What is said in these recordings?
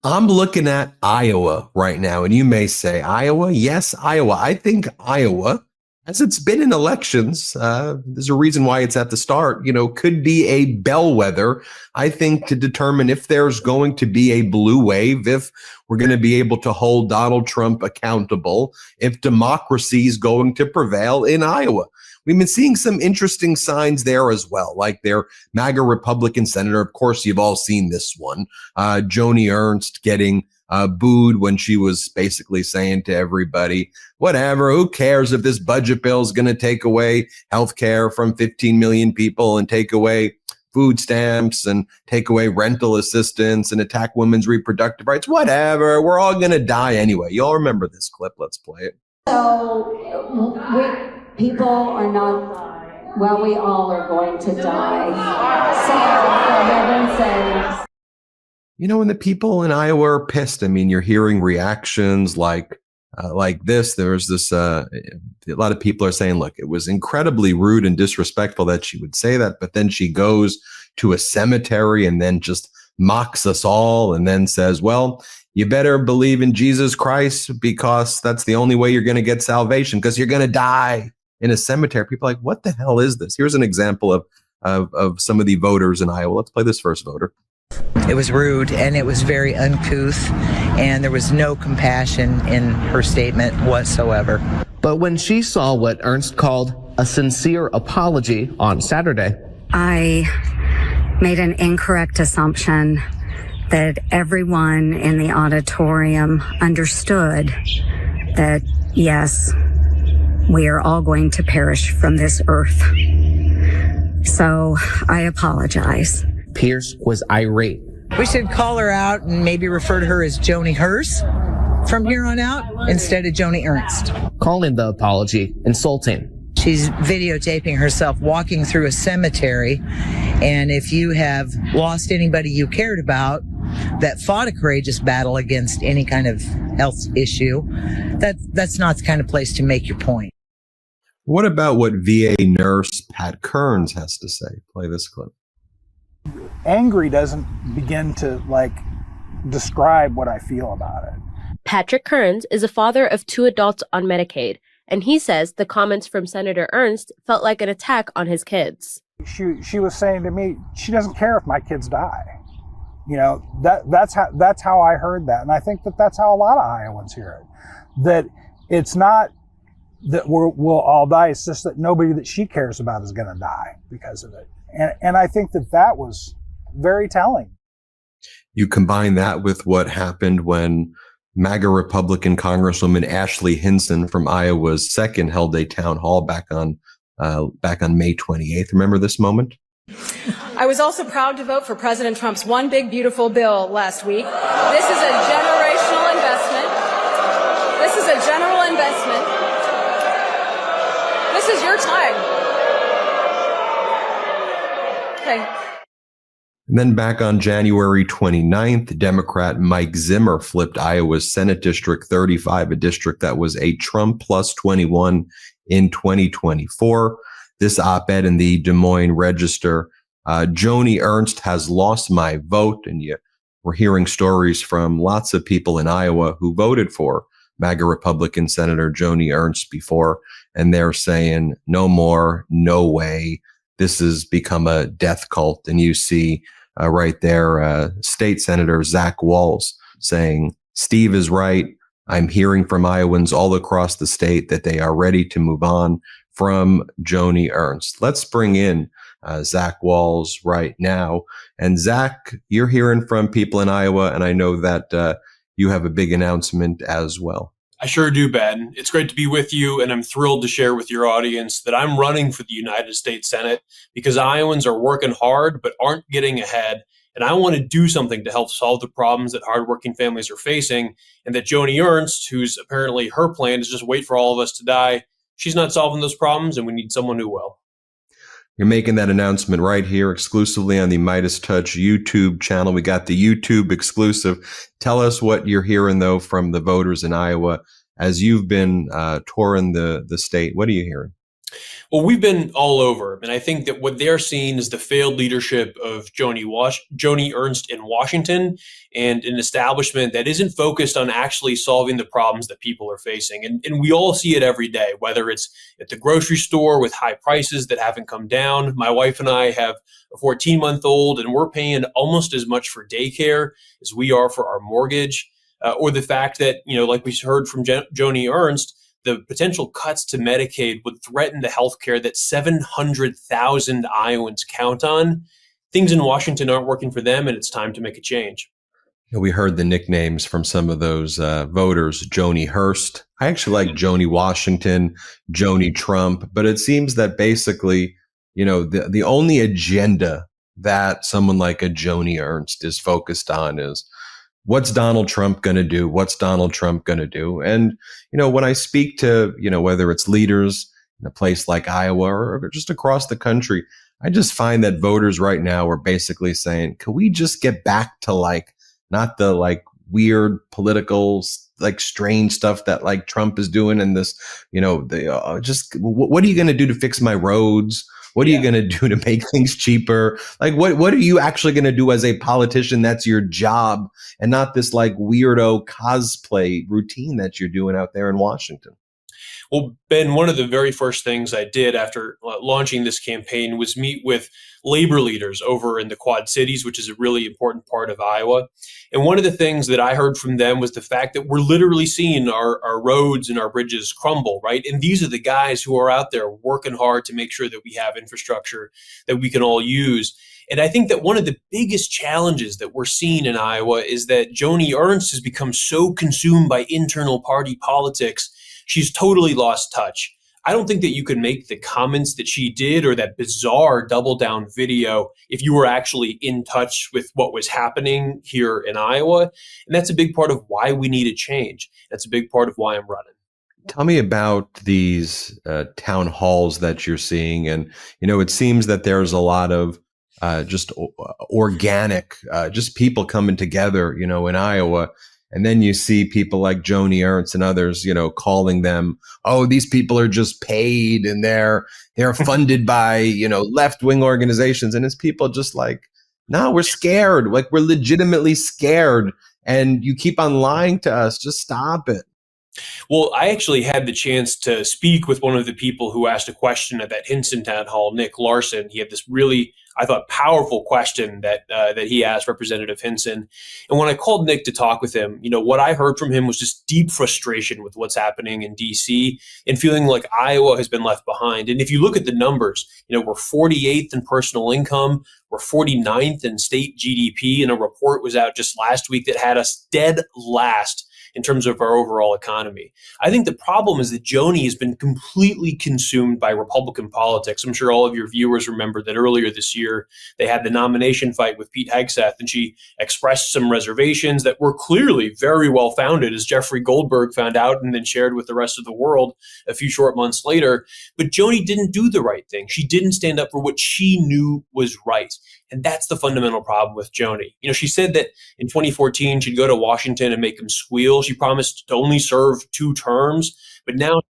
I'm looking at Iowa right now, and you may say, Iowa? Yes, Iowa. I think Iowa, as it's been in elections, there's a reason why it's at the start, could be a bellwether, I think, to determine if there's going to be a blue wave, if we're going to be able to hold Donald Trump accountable, if democracy is going to prevail in Iowa. We've been seeing some interesting signs there as well, like their MAGA Republican senator. Of course, you've all seen this one, Joni Ernst getting booed when she was basically saying to everybody, whatever, who cares if this budget bill is going to take away health care from 15 million people and take away food stamps and take away rental assistance and attack women's reproductive rights, whatever, we're all going to die anyway. You all remember this clip. Let's play it. So people are not, well, we all are going to die. So, for heaven's sakes. When the people in Iowa are pissed, I mean, you're hearing reactions like this. There's this, a lot of people are saying, look, it was incredibly rude and disrespectful that she would say that, but then she goes to a cemetery and then just mocks us all and then says, well, you better believe in Jesus Christ because that's the only way you're going to get salvation because you're going to die in a cemetery. People are like, what the hell is this? Here's an example of some of the voters in Iowa. Let's play this first voter. It was rude and it was very uncouth and there was no compassion in her statement whatsoever. But when she saw what Ernst called a sincere apology on Saturday, I made an incorrect assumption that everyone in the auditorium understood that, yes, we are all going to perish from this earth. So I apologize. Pierce was irate. We should call her out and maybe refer to her as Joni Hers from here on out instead of Joni Ernst. Calling the apology insulting. She's videotaping herself walking through a cemetery, and if you have lost anybody you cared about that fought a courageous battle against any kind of health issue, that's not the kind of place to make your point. What about what VA nurse Pat Kearns has to say? Play this clip. Angry doesn't begin to describe what I feel about it. Patrick Kearns is a father of 2 adults on Medicaid, and he says the comments from Senator Ernst felt like an attack on his kids. She was saying to me, she doesn't care if my kids die. That's how I heard that, and I think that's how a lot of Iowans hear it. That it's not that we'll all die; it's just that nobody that she cares about is going to die because of it. And I think that was very telling. You combine that with what happened when MAGA Republican Congresswoman Ashley Hinson from Iowa's 2nd held a town hall back on May 28th. Remember this moment? I was also proud to vote for President Trump's One Big Beautiful Bill last week. This is a generational investment. This is a general investment. This is your time. Okay. And then back on January 29th, Democrat Mike Zimmer flipped Iowa's Senate District 35, a district that was a Trump plus 21 in 2024. This op-ed in the Des Moines Register, Joni Ernst has lost my vote. And we're hearing stories from lots of people in Iowa who voted for MAGA Republican Senator Joni Ernst before, and they're saying, no more, no way. This has become a death cult. And you see right there, State Senator Zach Wahls saying, Steve is right. I'm hearing from Iowans all across the state that they are ready to move on from Joni Ernst. Let's bring in Zach Wahls right now. And Zach, you're hearing from people in Iowa, and I know that you have a big announcement as well. I sure do, Ben. It's great to be with you, and I'm thrilled to share with your audience that I'm running for the United States Senate because Iowans are working hard but aren't getting ahead, and I want to do something to help solve the problems that hardworking families are facing, and that Joni Ernst, who's apparently her plan is just wait for all of us to die, she's not solving those problems, and we need someone who will. You're making that announcement right here exclusively on the MeidasTouch YouTube channel. We got the YouTube exclusive. Tell us what you're hearing, though, from the voters in Iowa as you've been touring the state. What are you hearing? Well, we've been all over, and I think that what they're seeing is the failed leadership of Joni Ernst in Washington, and an establishment that isn't focused on actually solving the problems that people are facing. And we all see it every day, whether it's at the grocery store with high prices that haven't come down. My wife and I have a 14-month-old, and we're paying almost as much for daycare as we are for our mortgage. Or the fact that, like we heard from Joni Ernst, the potential cuts to Medicaid would threaten the health care that 700,000 Iowans count on. Things in Washington aren't working for them, and it's time to make a change. We heard the nicknames from some of those voters. Joni Hurst. I actually like Joni Washington, Joni Trump, but it seems that basically, the only agenda that someone like a Joni Ernst is focused on is, what's Donald Trump going to do? What's Donald Trump going to do? And, when I speak to, whether it's leaders in a place like Iowa or just across the country, I just find that voters right now are basically saying, can we just get back to not the weird political, strange stuff that Trump is doing and this, what are you going to do to fix my roads? What are you going to do to make things cheaper? What are you actually going to do as a politician? That's your job, and not this weirdo cosplay routine that you're doing out there in Washington. Well, Ben, one of the very first things I did after launching this campaign was meet with labor leaders over in the Quad Cities, which is a really important part of Iowa. And one of the things that I heard from them was the fact that we're literally seeing our roads and our bridges crumble, right? And these are the guys who are out there working hard to make sure that we have infrastructure that we can all use. And I think that one of the biggest challenges that we're seeing in Iowa is that Joni Ernst has become so consumed by internal party politics, she's totally lost touch. I don't think that you can make the comments that she did or that bizarre double down video if you were actually in touch with what was happening here in Iowa. And that's a big part of why we need a change. That's a big part of why I'm running. Tell me about these town halls that you're seeing. And, it seems that there's a lot of just organic, just people coming together, in Iowa. And then you see people like Joni Ernst and others, calling them, oh, these people are just paid and they're funded by, left-wing organizations. And it's people just no, we're scared. We're legitimately scared. And you keep on lying to us. Just stop it. Well, I actually had the chance to speak with one of the people who asked a question at that Hinson town hall, Nick Larson. He had this really, I thought, powerful question that he asked Representative Hinson. And when I called Nick to talk with him, what I heard from him was just deep frustration with what's happening in D.C. and feeling like Iowa has been left behind. And if you look at the numbers, we're 48th in personal income. We're 49th in state GDP. And a report was out just last week that had us dead last in terms of our overall economy. I think the problem is that Joni has been completely consumed by Republican politics. I'm sure all of your viewers remember that earlier this year, they had the nomination fight with Pete Hegseth, and she expressed some reservations that were clearly very well founded, as Jeffrey Goldberg found out and then shared with the rest of the world a few short months later. But Joni didn't do the right thing. She didn't stand up for what she knew was right. And that's the fundamental problem with Joni. She said that in 2014, she'd go to Washington and make them squeal. She promised to only serve 2 terms, but now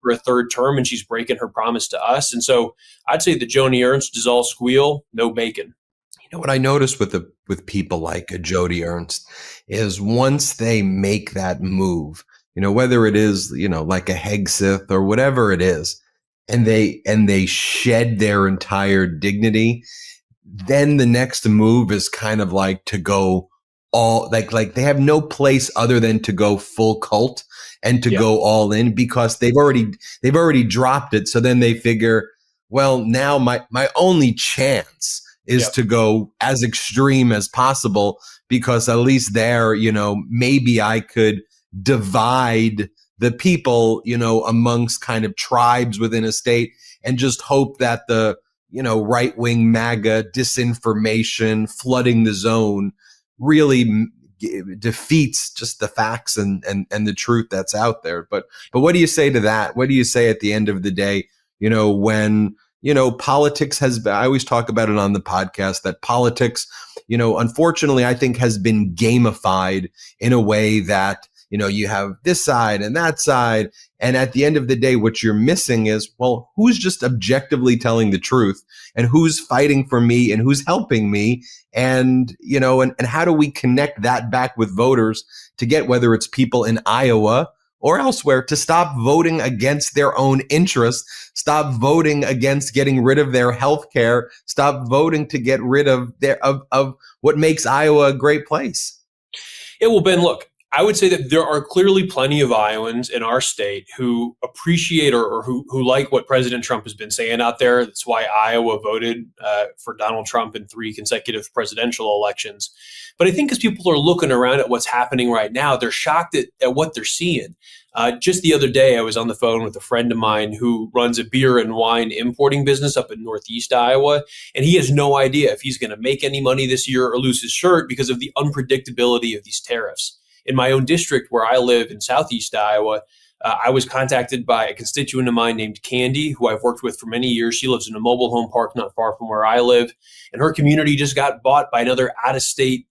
for a 3rd term, and she's breaking her promise to us. And so I'd say that Joni Ernst is all squeal, no bacon. What I noticed with people like Joni Ernst is once they make that move, whether it is, like a Hegseth or whatever it is, and they shed their entire dignity, then the next move is kind of to go all like they have no place other than to go full cult and to go all in, because they've already dropped it. So then they figure, well, now my only chance is to go as extreme as possible, because at least there, maybe I could divide the people, amongst kind of tribes within a state, and just hope that the right-wing MAGA disinformation flooding the zone really defeats just the facts and the truth that's out there. But what do you say to that? What do you say at the end of the day, when, politics I always talk about it on the podcast, that politics, unfortunately, I think has been gamified in a way that, you have this side and that side. And at the end of the day, what you're missing is, well, who's just objectively telling the truth and who's fighting for me and who's helping me? And, and how do we connect that back with voters to get, whether it's people in Iowa or elsewhere, to stop voting against their own interests, stop voting against getting rid of their health care, stop voting to get rid of of what makes Iowa a great place. Yeah, well, Ben, look, I would say that there are clearly plenty of Iowans in our state who appreciate or who like what President Trump has been saying out there. That's why Iowa voted for Donald Trump in 3 consecutive presidential elections. But I think as people are looking around at what's happening right now, they're shocked at what they're seeing. Just the other day, I was on the phone with a friend of mine who runs a beer and wine importing business up in Northeast Iowa, and he has no idea if he's going to make any money this year or lose his shirt because of the unpredictability of these tariffs. In my own district where I live in Southeast Iowa, I was contacted by a constituent of mine named Candy, who I've worked with for many years. She lives in a mobile home park not far from where I live, and her community just got bought by another out-of-state,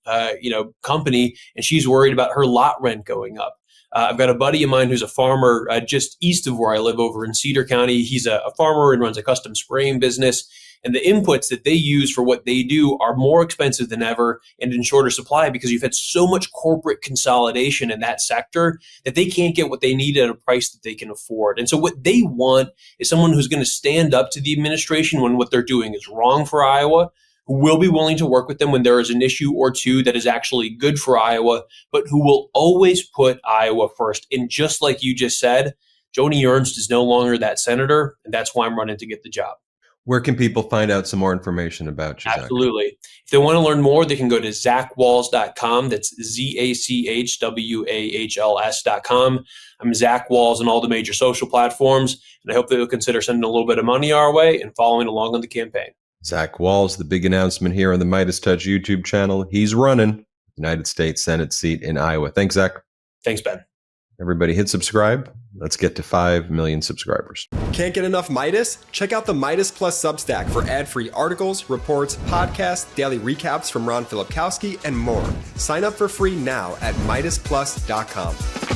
company, and she's worried about her lot rent going up. I've got a buddy of mine who's a farmer just east of where I live over in Cedar County. He's a farmer and runs a custom spraying business. And the inputs that they use for what they do are more expensive than ever and in shorter supply because you've had so much corporate consolidation in that sector that they can't get what they need at a price that they can afford. And so what they want is someone who's going to stand up to the administration when what they're doing is wrong for Iowa, who will be willing to work with them when there is an issue or two that is actually good for Iowa, but who will always put Iowa first. And just like you just said, Joni Ernst is no longer that senator, and that's why I'm running to get the job. Where can people find out some more information about you, Zach? Absolutely. If they want to learn more, they can go to ZachWahls.com. That's ZachWahls.com. I'm Zach Wahls on all the major social platforms, and I hope that you'll consider sending a little bit of money our way and following along on the campaign. Zach Wahls, the big announcement here on the MeidasTouch YouTube channel. He's running United States Senate seat in Iowa. Thanks, Zach. Thanks, Ben. Everybody hit subscribe. Let's get to 5 million subscribers. Can't get enough Meidas? Check out the Meidas Plus Substack for ad-free articles, reports, podcasts, daily recaps from Ron Filipkowski, and more. Sign up for free now at MeidasPlus.com.